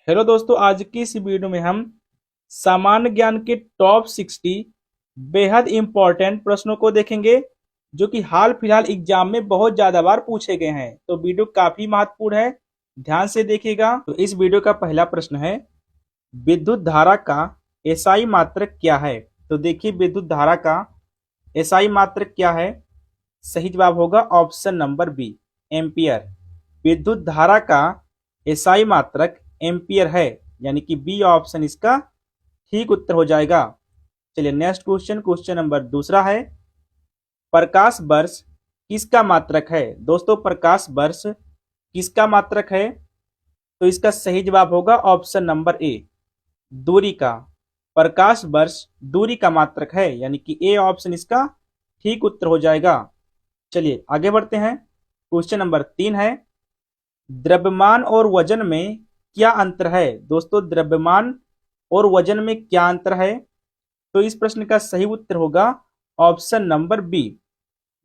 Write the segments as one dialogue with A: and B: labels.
A: Hello दोस्तों, आज की इस वीडियो में हम सामान्य ज्ञान के टॉप 60 बेहद इंपॉर्टेंट प्रश्नों को देखेंगे जो कि हाल फिलहाल एग्जाम में बहुत ज्यादा बार पूछे गए हैं। तो वीडियो काफी महत्वपूर्ण है, ध्यान से देखिएगा। तो इस वीडियो का पहला प्रश्न है, विद्युत धारा का एसआई मात्रक क्या है। तो देखिए, विद्युत धारा का एसआई मात्रक क्या है। सही जवाब होगा ऑप्शन नंबर बी, एम्पियर। विद्युत धारा का एसआई मात्रक एम्पियर है, यानी कि बी ऑप्शन इसका ठीक उत्तर हो जाएगा। चलिए नेक्स्ट क्वेश्चन, क्वेश्चन नंबर दूसरा है, प्रकाश वर्ष किसका मात्रक है। दोस्तों, प्रकाश वर्ष किसका मात्रक है। तो इसका सही जवाब होगा ऑप्शन नंबर ए, दूरी का। प्रकाश वर्ष दूरी का मात्रक है, यानी कि ए ऑप्शन इसका ठीक उत्तर हो जाएगा। चलिए आगे बढ़ते हैं। क्वेश्चन नंबर 3 है, द्रव्यमान और वजन में क्या अंतर है। दोस्तों, द्रव्यमान और वजन में क्या अंतर है। तो इस प्रश्न का सही उत्तर होगा ऑप्शन नंबर बी,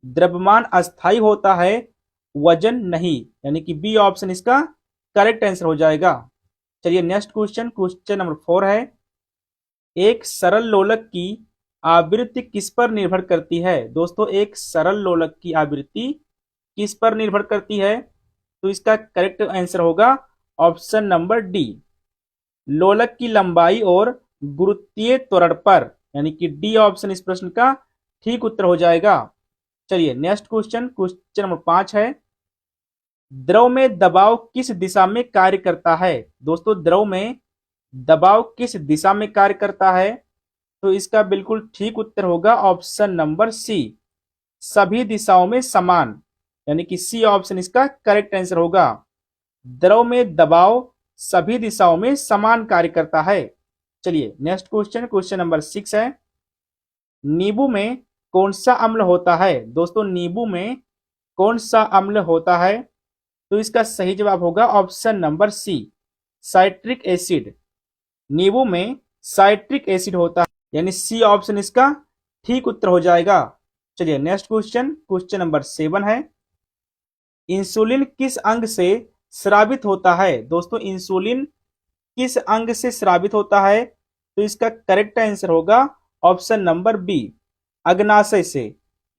A: द्रव्यमान अस्थायी होता है, वजन नहीं, यानी कि बी ऑप्शन इसका करेक्ट आंसर हो जाएगा। चलिए नेक्स्ट क्वेश्चन, क्वेश्चन नंबर 4 है, एक सरल लोलक की आवृत्ति किस पर निर्भर करती है। दोस्तों, एक सरल लोलक की आवृत्ति किस पर निर्भर करती है। तो इसका करेक्ट आंसर होगा ऑप्शन नंबर डी, लोलक की लंबाई और गुरुत्वीय त्वरण पर, यानी कि डी ऑप्शन इस प्रश्न का ठीक उत्तर हो जाएगा। चलिए नेक्स्ट क्वेश्चन, क्वेश्चन नंबर 5 है, द्रव में दबाव किस दिशा में कार्य करता है। दोस्तों, द्रव में दबाव किस दिशा में कार्य करता है। तो इसका बिल्कुल ठीक उत्तर होगा ऑप्शन नंबर सी, सभी दिशाओं में समान, यानी कि सी ऑप्शन इसका करेक्ट आंसर होगा। द्रव में दबाव सभी दिशाओं में समान कार्य करता है। चलिए नेक्स्ट क्वेश्चन, क्वेश्चन नंबर 6 है, नींबू में कौन सा अम्ल होता है। दोस्तों, नींबू में कौन सा अम्ल होता है। तो इसका सही जवाब होगा option number C, citric acid. नींबू में साइट्रिक एसिड होता है, यानी सी ऑप्शन इसका ठीक उत्तर हो जाएगा। चलिए नेक्स्ट क्वेश्चन, क्वेश्चन नंबर 7 है, इंसुलिन किस अंग से स्रावित होता है। दोस्तों, इंसुलिन किस अंग से स्रावित होता है। तो इसका करेक्ट आंसर होगा ऑप्शन नंबर बी, अग्नाशय से।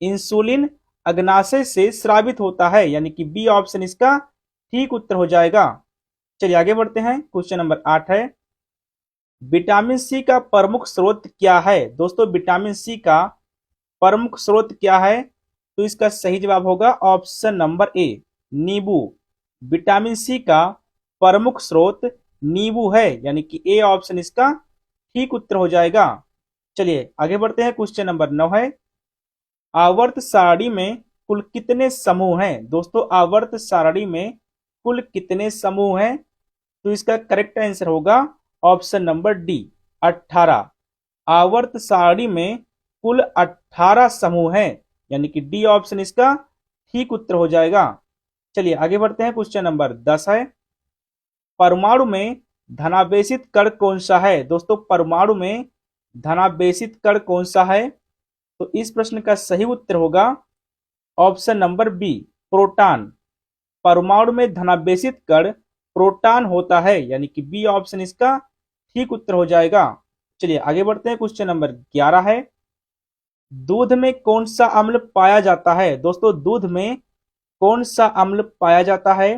A: इंसुलिन अग्नाशय से स्रावित होता है, यानी कि बी ऑप्शन इसका ठीक उत्तर हो जाएगा। चलिए आगे बढ़ते हैं। क्वेश्चन नंबर 8 है, विटामिन सी का प्रमुख स्रोत क्या है। दोस्तों, विटामिन सी का प्रमुख स्रोत क्या है। तो इसका सही जवाब होगा ऑप्शन नंबर ए, नींबू। विटामिन सी का प्रमुख स्रोत नींबू है, यानी कि ए ऑप्शन इसका ठीक उत्तर हो जाएगा। चलिए आगे बढ़ते हैं। क्वेश्चन नंबर 9 है, आवर्त सारणी में कुल कितने समूह हैं। दोस्तों, आवर्त सारणी में कुल कितने समूह हैं। तो इसका करेक्ट आंसर होगा ऑप्शन नंबर डी, 18। आवर्त सारणी में कुल 18 समूह हैं, यानी कि डी ऑप्शन इसका ठीक उत्तर हो जाएगा। चलिए आगे बढ़ते हैं। क्वेश्चन नंबर 10 है, परमाणु में धनावेशित कण कौन सा है। दोस्तों, परमाणु में धनावेशित कण कौन सा है। तो इस प्रश्न का सही उत्तर होगा ऑप्शन नंबर बी, प्रोटॉन। परमाणु में धनावेशित कण प्रोटॉन होता है, यानी कि बी ऑप्शन इसका ठीक उत्तर हो जाएगा। चलिए आगे बढ़ते हैं। क्वेश्चन नंबर 11 है, दूध में कौन सा अम्ल पाया जाता है। दोस्तों, दूध में कौन सा अम्ल पाया जाता है।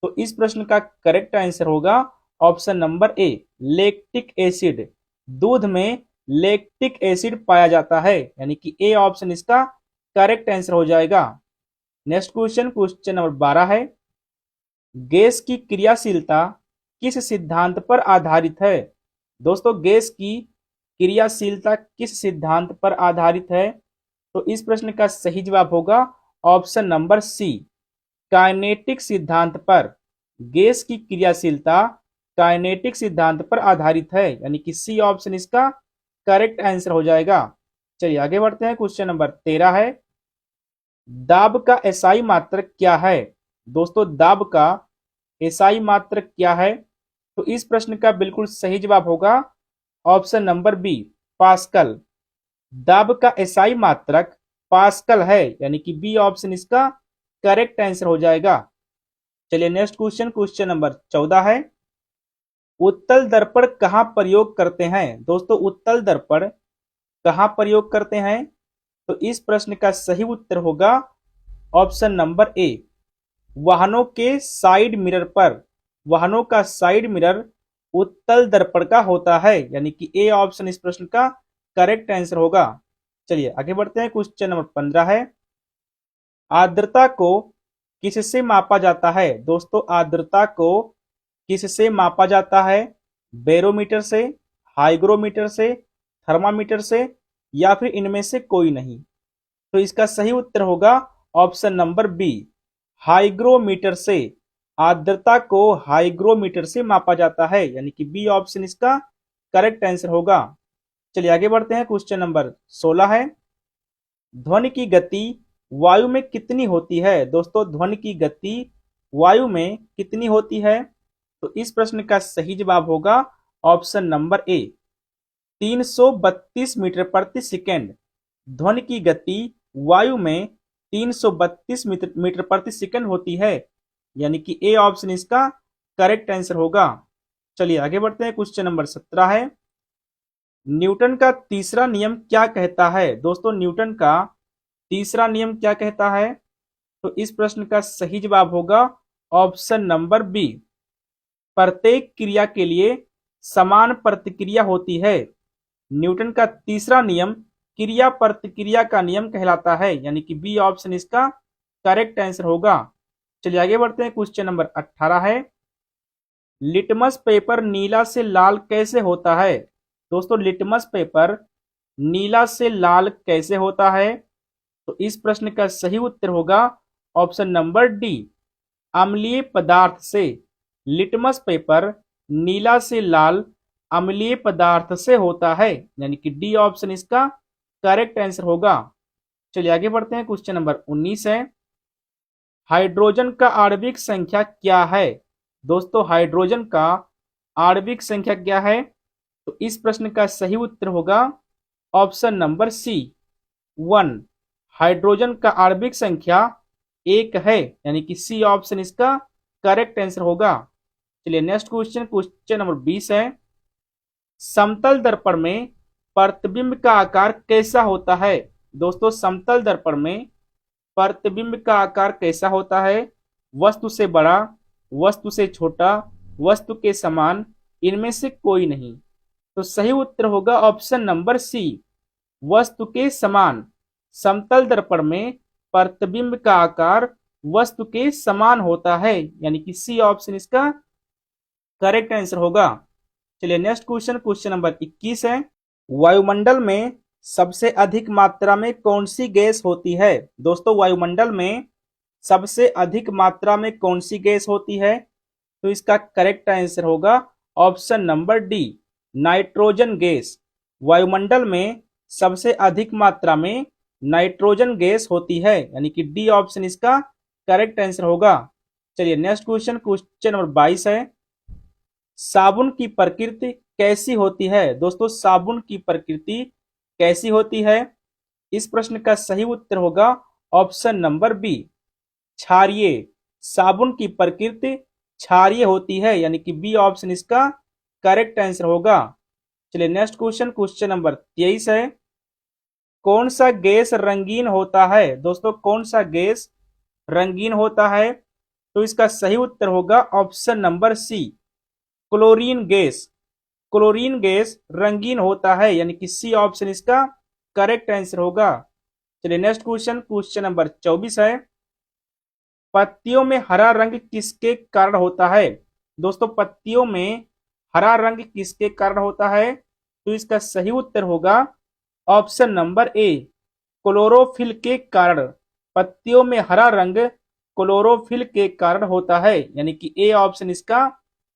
A: तो इस प्रश्न का करेक्ट आंसर होगा ऑप्शन नंबर ए, लैक्टिक एसिड। दूध में लैक्टिक एसिड पाया जाता है, यानी कि ए ऑप्शन इसका करेक्ट आंसर हो जाएगा। नेक्स्ट क्वेश्चन, क्वेश्चन नंबर 12 है, गैस की क्रियाशीलता किस सिद्धांत पर आधारित है। दोस्तों, गैस की क्रियाशीलता किस सिद्धांत पर आधारित है। तो इस प्रश्न का सही जवाब होगा ऑप्शन नंबर सी, काइनेटिक सिद्धांत पर। गैस की क्रियाशीलता काइनेटिक सिद्धांत पर आधारित है, यानी कि सी ऑप्शन इसका करेक्ट आंसर हो जाएगा। चलिए आगे बढ़ते हैं। क्वेश्चन नंबर 13 है, दाब का एसआई मात्रक क्या है। दोस्तों, दाब का एसआई मात्रक क्या है। तो इस प्रश्न का बिल्कुल सही जवाब होगा ऑप्शन नंबर बी, पास्कल। दाब का एसआई मात्रक पास्कल है, यानी कि बी ऑप्शन इसका करेक्ट आंसर हो जाएगा। चलिए नेक्स्ट क्वेश्चन, क्वेश्चन नंबर 14 है, उत्तल दर्पण कहाँ प्रयोग करते हैं? दोस्तों उत्तल दर्पण कहाँ प्रयोग करते हैं? तो इस प्रश्न का सही उत्तर होगा ऑप्शन नंबर ए, वाहनों के साइड मिरर पर। वाहनों का साइड मिरर उत्तल दर्पण का होता है, यानी कि ए ऑप्शन इस प्रश्न का करेक्ट आंसर होगा। चलिए आगे बढ़ते हैं। क्वेश्चन नंबर 15 है, आर्द्रता को किससे मापा जाता है? दोस्तों आर्द्रता को किससे मापा जाता है? बैरोमीटर से, हाइग्रोमीटर से, थर्मामीटर से, या फिर इनमें से कोई नहीं? तो इसका सही उत्तर होगा ऑप्शन नंबर बी, हाइग्रोमीटर से। आर्द्रता को हाइग्रोमीटर से मापा जाता है, यानी कि बी ऑप्शन इसका करेक्ट आंसर होगा। चलिए आगे बढ़ते हैं। क्वेश्चन नंबर 16 है, ध्वनि की गति वायु में कितनी होती है? दोस्तों ध्वनि की गति वायु में कितनी होती है? तो इस प्रश्न का सही जवाब होगा ऑप्शन नंबर ए, 332 मीटर प्रति सेकेंड। ध्वनि की गति वायु में 332 मीटर प्रति सेकंड होती है, यानी कि ए ऑप्शन इसका करेक्ट आंसर होगा। चलिए आगे बढ़ते हैं। क्वेश्चन नंबर 17 है, न्यूटन का तीसरा नियम क्या कहता है? दोस्तों न्यूटन का तीसरा नियम क्या कहता है? तो इस प्रश्न का सही जवाब होगा ऑप्शन नंबर बी, प्रत्येक क्रिया के लिए समान प्रतिक्रिया होती है। न्यूटन का तीसरा नियम क्रिया प्रतिक्रिया का नियम कहलाता है, यानी कि बी ऑप्शन इसका करेक्ट आंसर होगा। चलिए आगे बढ़ते हैं। क्वेश्चन नंबर 18 है, लिटमस पेपर नीला से लाल कैसे होता है? दोस्तों लिटमस पेपर नीला से लाल कैसे होता है? तो इस प्रश्न का सही उत्तर होगा ऑप्शन नंबर डी, अम्लीय पदार्थ से। लिटमस पेपर नीला से लाल अम्लीय पदार्थ से होता है, यानी कि डी ऑप्शन इसका करेक्ट आंसर होगा। चलिए आगे बढ़ते हैं। क्वेश्चन नंबर 19 है, हाइड्रोजन का आणविक संख्या क्या है? दोस्तों हाइड्रोजन का आणविक संख्या क्या है? तो इस प्रश्न का सही उत्तर होगा ऑप्शन नंबर सी, 1। हाइड्रोजन का आणविक संख्या 1 है, यानी कि सी ऑप्शन इसका करेक्ट आंसर होगा। चलिए नेक्स्ट क्वेश्चन, क्वेश्चन नंबर 20 है, समतल दर्पण में प्रतिबिंब का आकार कैसा होता है? दोस्तों समतल दर्पण में प्रतिबिंब का आकार कैसा होता है? वस्तु से बड़ा, वस्तु से छोटा, वस्तु के समान, इनमें से कोई नहीं? तो सही उत्तर होगा ऑप्शन नंबर सी, वस्तु के समान। समतल दर्पण में प्रतिबिंब का आकार वस्तु के समान होता है, यानी कि सी ऑप्शन इसका करेक्ट आंसर होगा। चलिए नेक्स्ट क्वेश्चन, क्वेश्चन नंबर 21 है, वायुमंडल में सबसे अधिक मात्रा में कौन सी गैस होती है? दोस्तों वायुमंडल में सबसे अधिक मात्रा में कौन सी गैस होती है? तो इसका करेक्ट आंसर होगा option number D, nitrogen gas. वायुमंडल में सबसे अधिक मात्रा में नाइट्रोजन गैस होती है, यानी कि डी ऑप्शन इसका करेक्ट आंसर होगा। चलिए नेक्स्ट क्वेश्चन, क्वेश्चन नंबर 22 है, साबुन की प्रकृति कैसी होती है? दोस्तों साबुन की प्रकृति कैसी होती है? इस प्रश्न का सही उत्तर होगा ऑप्शन नंबर बी, क्षारीय। साबुन की प्रकृति क्षारीय होती है, यानी कि बी ऑप्शन इसका करेक्ट आंसर होगा। चलिए नेक्स्ट क्वेश्चन, क्वेश्चन नंबर 23 है, कौन सा गैस रंगीन होता है? दोस्तों कौन सा गैस रंगीन होता है? तो इसका सही उत्तर होगा option number C, chlorine gas. Chlorine gas रंगीन होता है, यानी कि सी ऑप्शन इसका करेक्ट आंसर होगा। चलिए नेक्स्ट क्वेश्चन, क्वेश्चन नंबर 24 है, पत्तियों में हरा रंग किसके कारण होता है? दोस्तों पत्तियों में हरा रंग किसके कारण होता है? तो इसका सही उत्तर होगा ऑप्शन नंबर ए, क्लोरोफिल के कारण। पत्तियों में हरा रंग क्लोरोफिल के कारण होता है, यानी कि ए ऑप्शन इसका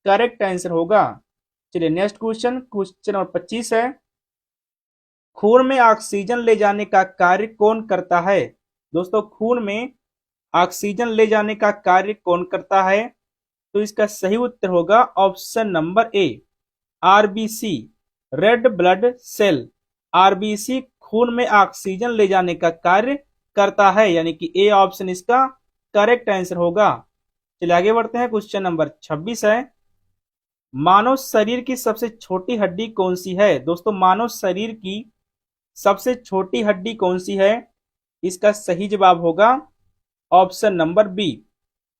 A: करेक्ट आंसर होगा। चलिए नेक्स्ट क्वेश्चन, क्वेश्चन नंबर 25 है, खून में ऑक्सीजन ले जाने का कार्य कौन करता है? दोस्तों खून में ऑक्सीजन ले जाने का कार्य कौन करता है? तो इसका सही उत्तर होगा option number A, RBC, red blood cell. RBC खून में ऑक्सीजन ले जाने का कार्य करता है, यानी कि ए ऑप्शन इसका करेक्ट आंसर होगा। चलिए आगे बढ़ते हैं। क्वेश्चन नंबर 26 है, मानव शरीर की सबसे छोटी हड्डी कौन सी है? दोस्तों मानव शरीर की सबसे छोटी हड्डी कौन सी है? इसका सही जवाब होगा ऑप्शन नंबर बी,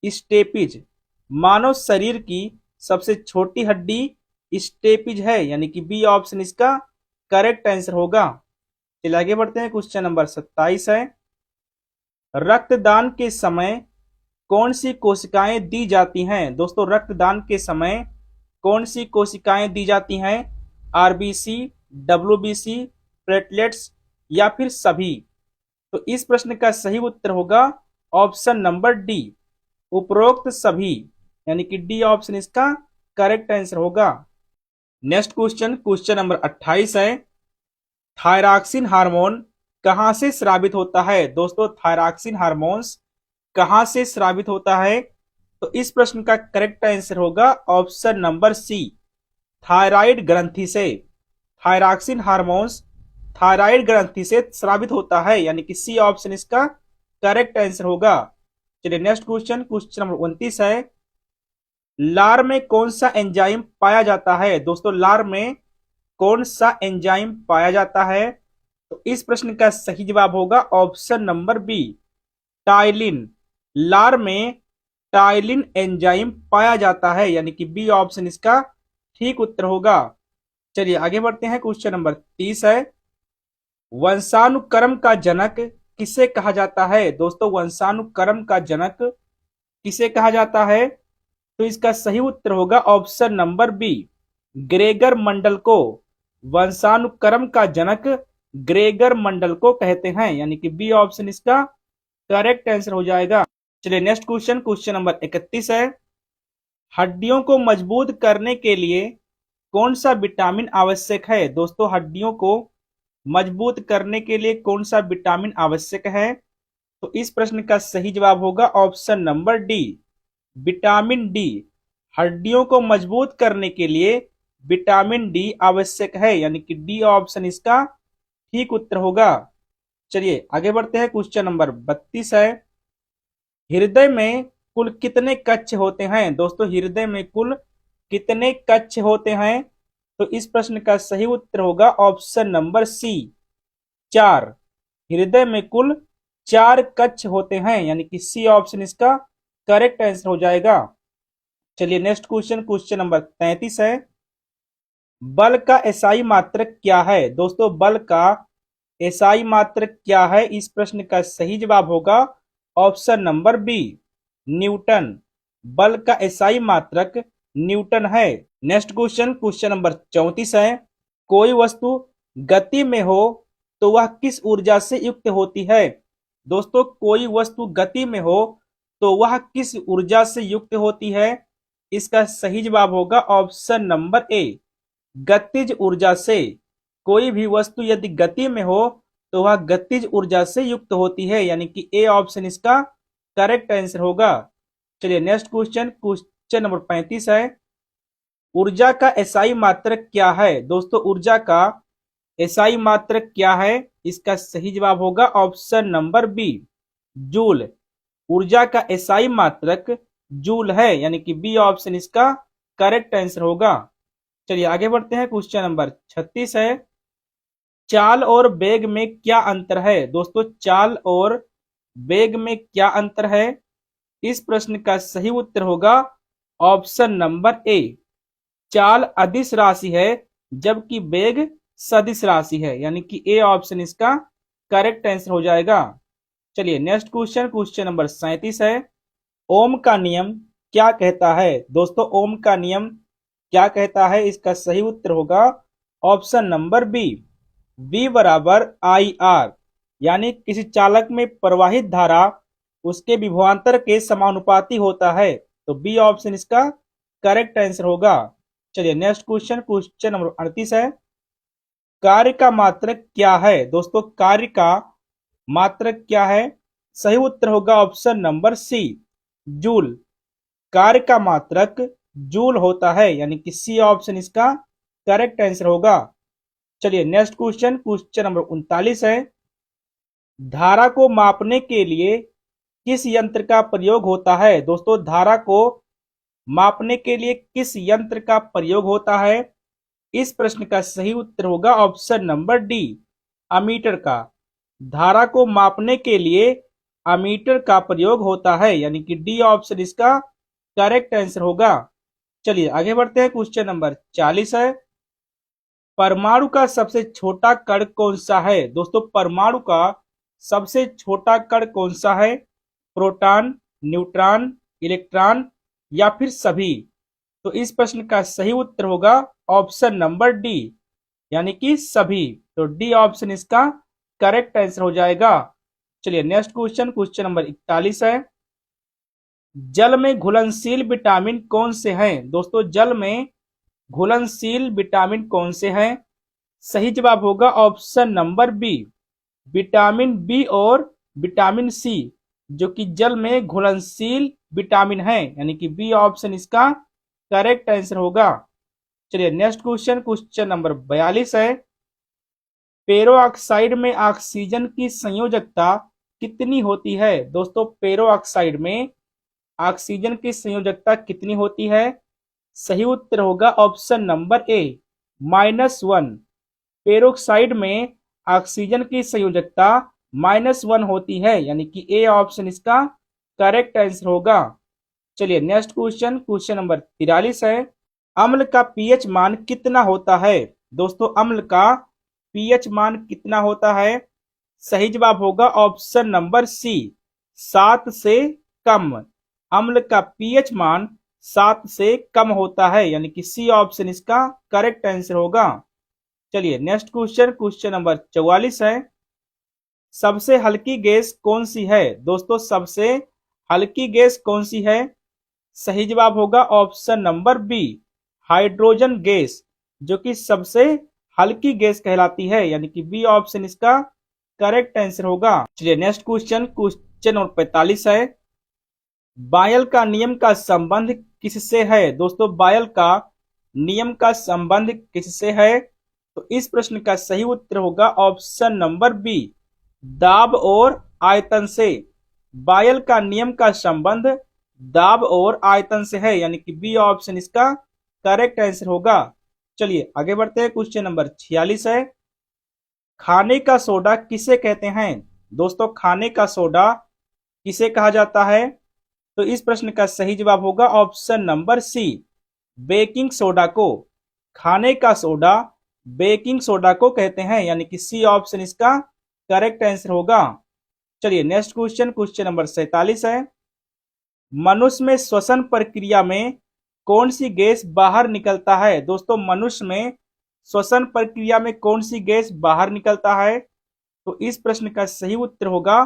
A: स्टेपिज। मानव शरीर की सबसे छोटी हड्डी स्टेपिज है, यानी कि बी ऑप्शन इसका करेक्ट आंसर होगा। चलिए आगे बढ़ते हैं। क्वेश्चन नंबर 27 है, रक्तदान के समय कौन सी कोशिकाएं दी जाती हैं? दोस्तों रक्तदान के समय कौन सी कोशिकाएं दी जाती हैं? आरबीसी, डब्ल्यूबीसी, प्लेटलेट्स या फिर सभी? तो इस प्रश्न का सही उत्तर होगा ऑप्शन नंबर डी, उपरोक्त सभी, यानी कि डी ऑप्शन इसका करेक्ट आंसर होगा। नेक्स्ट क्वेश्चन, क्वेश्चन नंबर 28 है, थायरॉक्सिन हार्मोन कहां से स्रावित होता है? दोस्तों थायरॉक्सिन हार्मोन्स कहां से स्रावित होता है? तो इस प्रश्न का करेक्ट आंसर होगा ऑप्शन नंबर सी, थायराइड ग्रंथि से। थायरॉक्सिन हार्मोन्स थायराइड ग्रंथि से स्रावित होता है, यानी कि सी ऑप्शन इसका करेक्ट आंसर होगा। चलिए नेक्स्ट क्वेश्चन, क्वेश्चन नंबर 29 है, लार में कौन सा एंजाइम पाया जाता है? दोस्तों लार में कौन सा एंजाइम पाया जाता है? तो इस प्रश्न का सही जवाब होगा ऑप्शन नंबर बी, टाइलिन। लार में टाइलिन एंजाइम पाया जाता है, यानी कि बी ऑप्शन इसका ठीक उत्तर होगा। चलिए आगे बढ़ते हैं। क्वेश्चन नंबर 30 है, वंशानुक्रम का जनक किसे कहा जाता है? दोस्तों वंशानुक्रम का जनक किसे कहा जाता है? तो इसका सही उत्तर होगा ऑप्शन नंबर बी, ग्रेगर मंडल को। वंशानुक्रम का जनक ग्रेगर मंडल को कहते हैं, यानी कि बी ऑप्शन इसका करेक्ट आंसर हो जाएगा। चलिए नेक्स्ट क्वेश्चन, क्वेश्चन नंबर 31 है, हड्डियों को मजबूत करने के लिए कौन सा विटामिन आवश्यक है? दोस्तों हड्डियों को मजबूत करने के लिए कौन सा विटामिन आवश्यक है? तो इस प्रश्न का सही जवाब होगा option number D, vitamin D. हड्डियों को मजबूत करने के लिए विटामिन डी आवश्यक है, यानी कि डी ऑप्शन इसका ठीक उत्तर होगा। चलिए आगे बढ़ते हैं। क्वेश्चन नंबर 32 है, हृदय में कुल कितने कक्ष होते हैं? दोस्तों हृदय में कुल कितने कक्ष होते हैं? तो इस प्रश्न का सही उत्तर होगा ऑप्शन नंबर सी, 4। हृदय में कुल 4 कक्ष होते हैं, यानी कि सी ऑप्शन इसका करेक्ट आंसर हो जाएगा। चलिए नेक्स्ट क्वेश्चन, क्वेश्चन नंबर 33 है, बल का एसआई मात्रक क्या है? दोस्तों बल का एसआई मात्रक क्या है? इस प्रश्न का सही जवाब होगा ऑप्शन नंबर बी, न्यूटन। बल का एसआई मात्रक न्यूटन है। नेक्स्ट क्वेश्चन, क्वेश्चन नंबर 34 है, कोई वस्तु गति में हो तो वह किस ऊर्जा से युक्त होती है? दोस्तों कोई वस्तु गति में हो तो वह किस ऊर्जा से युक्त होती है? इसका सही जवाब होगा ऑप्शन नंबर ए, गतिज ऊर्जा से। कोई भी वस्तु यदि गति में हो तो वह गतिज ऊर्जा से युक्त होती है, यानी कि ए ऑप्शन इसका करेक्ट आंसर होगा। चलिए नेक्स्ट क्वेश्चन, क्वेश्चन नंबर 35 है, ऊर्जा का एसआई मात्रक क्या है? दोस्तों ऊर्जा का एसआई मात्रक क्या है? इसका सही जवाब होगा ऑप्शन नंबर बी, जूल। ऊर्जा का एसआई मात्रक जूल है, यानी कि बी ऑप्शन इसका करेक्ट आंसर होगा। चलिए आगे बढ़ते हैं। क्वेश्चन नंबर 36 है, चाल और वेग में क्या अंतर है? दोस्तों चाल और वेग में क्या अंतर है? इस प्रश्न का सही उत्तर होगा ऑप्शन नंबर ए, चाल अदिश राशि है जबकि वेग सदिश राशि है, यानी कि ए ऑप्शन इसका करेक्ट आंसर हो जाएगा। चलिए नेक्स्ट क्वेश्चन, क्वेश्चन नंबर 37 है, ओम का नियम क्या कहता है? दोस्तों ओम का नियम क्या कहता है? इसका सही उत्तर होगा ऑप्शन नंबर बी, V बराबर आई आर, यानी किसी चालक में प्रवाहित धारा उसके विभवांतर के समानुपाती होता है। तो बी ऑप्शन इसका करेक्ट आंसर होगा। चलिए नेक्स्ट क्वेश्चन, क्वेश्चन नंबर 38 है, कार्य का मात्रक क्या है? दोस्तों कार्य का मात्रक क्या है? सही उत्तर होगा ऑप्शन नंबर सी, जूल। कार्य का मात्रक जूल होता है, यानी कि सी ऑप्शन इसका करेक्ट आंसर होगा। चलिए नेक्स्ट क्वेश्चन, क्वेश्चन नंबर 39 है, धारा को मापने के लिए किस यंत्र का प्रयोग होता है? दोस्तों धारा को मापने के लिए किस यंत्र का प्रयोग होता है? इस प्रश्न का सही उत्तर होगा ऑप्शन नंबर डी, अमीटर का। धारा को मापने के लिए अमीटर का प्रयोग होता है, यानी कि डी ऑप्शन इसका करेक्ट आंसर होगा। चलिए आगे बढ़ते हैं, क्वेश्चन नंबर 40 है, परमाणु का सबसे छोटा कण कौन सा है? दोस्तों परमाणु का सबसे छोटा कण कौन सा है? प्रोटॉन, न्यूट्रॉन, इलेक्ट्रॉन या फिर सभी? तो इस प्रश्न का सही उत्तर होगा ऑप्शन नंबर डी, यानी कि सभी। तो डी ऑप्शन इसका करेक्ट आंसर हो जाएगा। चलिए नेक्स्ट क्वेश्चन, क्वेश्चन नंबर 41 है, जल में घुलनशील विटामिन कौन से हैं? दोस्तों जल में घुलनशील विटामिन कौन से हैं? सही जवाब होगा option number B, vitamin B और विटामिन सी, जो कि जल में घुलनशील विटामिन है, यानी कि बी ऑप्शन इसका करेक्ट आंसर होगा। चलिए नेक्स्ट क्वेश्चन, क्वेश्चन नंबर 42 है, पेरोऑक्साइड में ऑक्सीजन की संयोजकता कितनी होती है? दोस्तों पेरोऑक्साइड में ऑक्सीजन की संयोजकता कितनी होती है? सही उत्तर होगा ऑप्शन नंबर ए, -1। पेरोक्साइड में ऑक्सीजन की संयोजकता -1 होती है, यानी कि ए ऑप्शन इसका करेक्ट आंसर होगा। चलिए नेक्स्ट क्वेश्चन, क्वेश्चन नंबर 43 है, अम्ल का पीएच मान कितना होता है? दोस्तों अम्ल का पीएच मान कितना होता है? सही जवाब होगा ऑप्शन नंबर सी, 7 से कम। अम्ल का पीएच मान 7 से कम होता है, यानी कि सी ऑप्शन इसका करेक्ट आंसर होगा। चलिए नेक्स्ट क्वेश्चन, क्वेश्चन नंबर 44 है, सबसे हल्की गैस कौन सी है? दोस्तों सबसे हल्की गैस कौन सी है? सही जवाब होगा option number B, hydrogen gas, जो कि सबसे हल्की गैस कहलाती है, यानी कि बी ऑप्शन इसका करेक्ट आंसर होगा। चलिए नेक्स्ट क्वेश्चन, क्वेश्चन नंबर 45 है, बायल का नियम का संबंध किससे है? दोस्तों बायल का नियम का संबंध किससे है? तो इस प्रश्न का सही उत्तर होगा ऑप्शन नंबर बी, दाब और आयतन से। बायल का नियम का संबंध दाब और आयतन से है, यानी कि बी ऑप्शन इसका करेक्ट आंसर होगा। चलिए आगे बढ़ते हैं, क्वेश्चन नंबर 46 है, खाने का सोडा किसे कहते हैं? दोस्तों खाने का सोडा किसे कहा जाता है? तो इस प्रश्न का सही जवाब होगा option number C, baking soda को। खाने का सोडा बेकिंग सोडा को कहते हैं, यानी कि सी ऑप्शन इसका करेक्ट आंसर होगा। चलिए नेक्स्ट क्वेश्चन, क्वेश्चन नंबर 47 है, मनुष्य में श्वसन प्रक्रिया में कौन सी गैस बाहर निकलता है? दोस्तों मनुष्य में श्वसन प्रक्रिया में कौन सी गैस बाहर निकलता है? तो इस प्रश्न का सही उत्तर होगा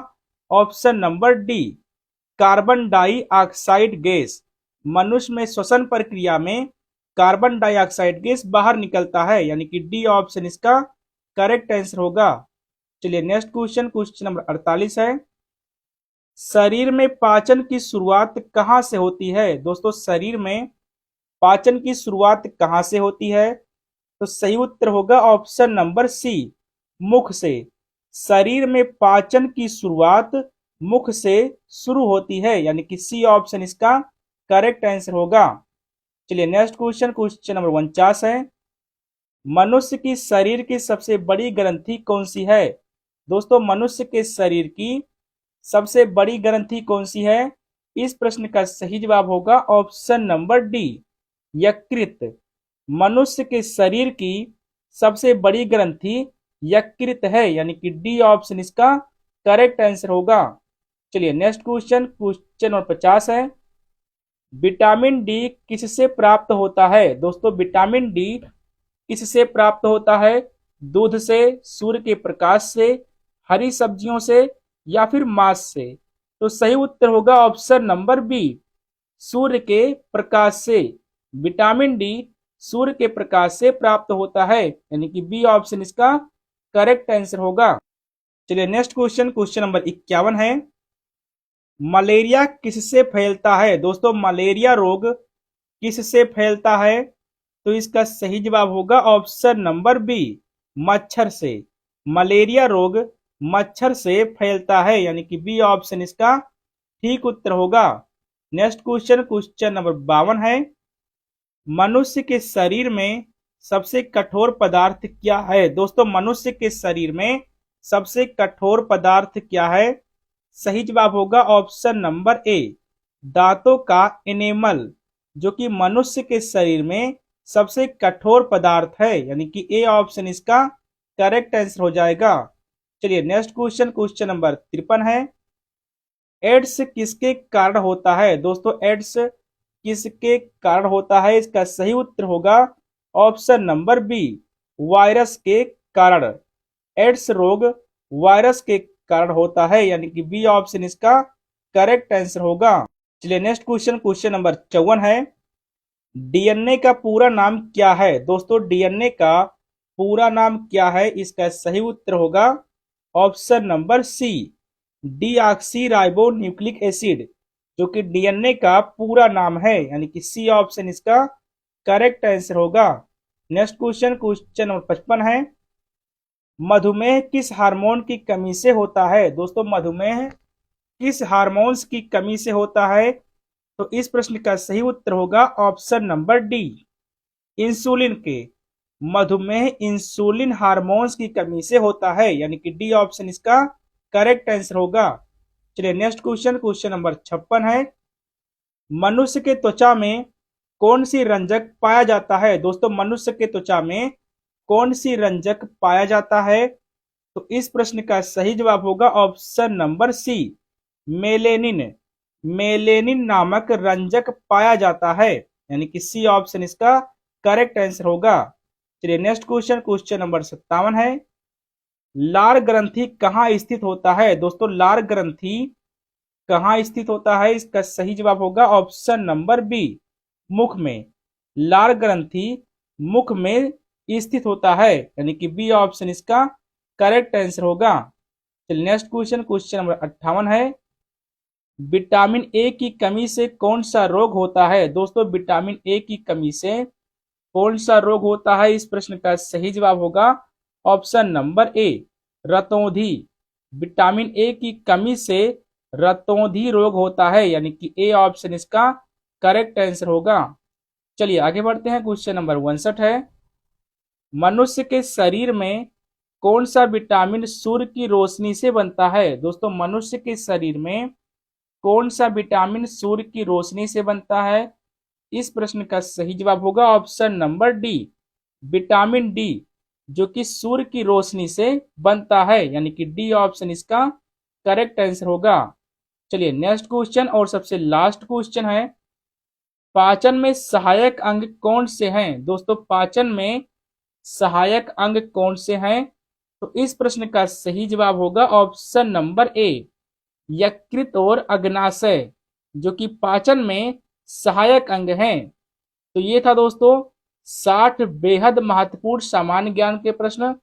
A: option number D, carbon dioxide gas. मनुष्य में श्वसन प्रक्रिया में कार्बन डाइऑक्साइड गैस बाहर निकलता है, यानी कि डी ऑप्शन इसका करेक्ट आंसर होगा। चलिए नेक्स्ट क्वेश्चन, क्वेश्चन नंबर 48 है, शरीर में पाचन की शुरुआत कहां से होती है? दोस्तों शरीर में पाचन की शुरुआत कहां से होती है? तो सही उत्तर होगा ऑप्शन नंबर सी, मुख से। शरीर में पाचन की शुरुआत मुख से शुरू होती है, यानी कि सी ऑप्शन इसका करेक्ट आंसर होगा। चलिए नेक्स्ट क्वेश्चन, क्वेश्चन नंबर 49 है, मनुष्य की शरीर की सबसे बड़ी ग्रंथि कौन सी है? दोस्तों मनुष्य के शरीर की सबसे बड़ी ग्रंथि कौन सी है? इस प्रश्न का सही जवाब होगा ऑप्शन नंबर डी, यकृत। मनुष्य के शरीर की सबसे बड़ी ग्रंथि यकृत है, यानी कि डी ऑप्शन इसका करेक्ट आंसर होगा। चलिए नेक्स्ट क्वेश्चन, क्वेश्चन नंबर 50 है, विटामिन डी किससे प्राप्त होता है? दोस्तों विटामिन डी किससे प्राप्त होता है? दूध से, सूर्य के प्रकाश से, हरी सब्जियों से या फिर मांस से? तो सही उत्तर होगा ऑप्शन नंबर बी, सूर्य के प्रकाश से। विटामिन डी सूर्य के प्रकाश से प्राप्त होता है, यानी कि बी ऑप्शन इसका करेक्ट आंसर होगा। चलिए नेक्स्ट क्वेश्चन, क्वेश्चन नंबर 51 है, मलेरिया किससे फैलता है? दोस्तों मलेरिया रोग किससे फैलता है? तो इसका सही जवाब होगा ऑप्शन नंबर बी, मच्छर से। मलेरिया रोग मच्छर से फैलता है, यानी कि बी ऑप्शन इसका ठीक उत्तर होगा। नेक्स्ट क्वेश्चन, क्वेश्चन नंबर 52 है, मनुष्य के शरीर में सबसे कठोर पदार्थ क्या है? दोस्तों मनुष्य के शरीर में सबसे कठोर पदार्थ क्या है? सही जवाब होगा ऑप्शन नंबर ए, दांतों का एनेमल, जो कि मनुष्य के शरीर में सबसे कठोर पदार्थ है, यानी कि ए ऑप्शन इसका करेक्ट आंसर हो जाएगा। चलिए नेक्स्ट क्वेश्चन, क्वेश्चन नंबर 53 है, एड्स किसके कारण होता है? दोस्तों एड्स किसके कारण होता है? इसका सही उत्तर होगा ऑप्शन नंबर बी, वायरस के कारण। एड्स रोग वायरस के कारण होता है, यानी कि बी ऑप्शन इसका करेक्ट आंसर होगा। चलिए नेक्स्ट क्वेश्चन, क्वेश्चन नंबर 54 है, डीएनए का पूरा नाम क्या है? दोस्तों डीएनए का पूरा नाम क्या है? इसका सही उत्तर होगा option number C, deoxyribonucleic acid, जो कि डीएनए का पूरा नाम है, यानी कि सी ऑप्शन इसका करेक्ट आंसर होगा। नेक्स्ट क्वेश्चन, क्वेश्चन नंबर 55 है, मधुमेह किस हार्मोन की कमी से होता है? दोस्तों मधुमेह किस हार्मोन्स की कमी से होता है? तो इस प्रश्न का सही उत्तर होगा ऑप्शन नंबर डी, इंसुलिन के। मधुमेह इंसुलिन हार्मोन्स की कमी से होता है, यानी कि डी ऑप्शन इसका करेक्ट आंसर होगा। चलिए नेक्स्ट क्वेश्चन, क्वेश्चन नंबर 56 है, मनुष्य के त्वचा में कौन सी रंजक पाया जाता है? दोस्तों मनुष्य के त्वचा में कौन सी रंजक पाया जाता है? तो इस प्रश्न का सही जवाब होगा option number C, melanin. Melanin नामक रंजक पाया जाता है, यानी कि सी ऑप्शन इसका करेक्ट आंसर होगा। चलिए नेक्स्ट क्वेश्चन, क्वेश्चन नंबर 57 है, लार ग्रंथि कहाँ स्थित होता है? दोस्तों लार ग्रंथि कहाँ स्थित होता है? इसका सही जवाब होगा ऑप्शन नंबर बी, मुख में। लार ग्रंथि मुख में स्थित होता है, यानी कि बी ऑप्शन इसका करेक्ट आंसर होगा। चलिए नेक्स्ट क्वेश्चन, क्वेश्चन नंबर 58 है, विटामिन ए की कमी से कौन सा रोग होता है? दोस्तों विटामिन ए की कमी से कौन सा रोग होता है? इस प्रश्न का सही जवाब होगा ऑप्शन नंबर ए, रतौंधी। विटामिन ए की कमी से रतौंधी रोग होता है, यानी कि ए ऑप्शन इसका करेक्ट आंसर होगा। चलिए आगे बढ़ते हैं, क्वेश्चन नंबर 59 है, मनुष्य के शरीर में कौन सा विटामिन सूर्य की रोशनी से बनता है? दोस्तों मनुष्य के शरीर में कौन सा विटामिन सूर्य की रोशनी से बनता है? इस प्रश्न का सही जवाब होगा option number D, vitamin D, जो कि सूर्य की रोशनी से बनता है, यानी कि डी ऑप्शन इसका करेक्ट आंसर होगा। चलिए नेक्स्ट क्वेश्चन और सबसे लास्ट क्वेश्चन है, पाचन में सहायक अंग कौन से हैं? दोस्तों पाचन में सहायक अंग कौन से हैं? तो इस प्रश्न का सही जवाब होगा ऑप्शन नंबर ए, यकृत और अग्नाशय, जो कि पाचन में सहायक अंग हैं। तो ये था दोस्तों 60 बेहद महत्वपूर्ण सामान्य ज्ञान के प्रश्न,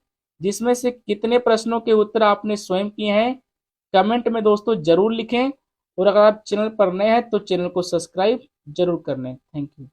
A: जिसमें से कितने प्रश्नों के उत्तर आपने स्वयं किए हैं कमेंट में दोस्तों जरूर लिखें, और अगर आप चैनल पर नए हैं तो चैनल को सब्सक्राइब जरूर कर लें। Thank you.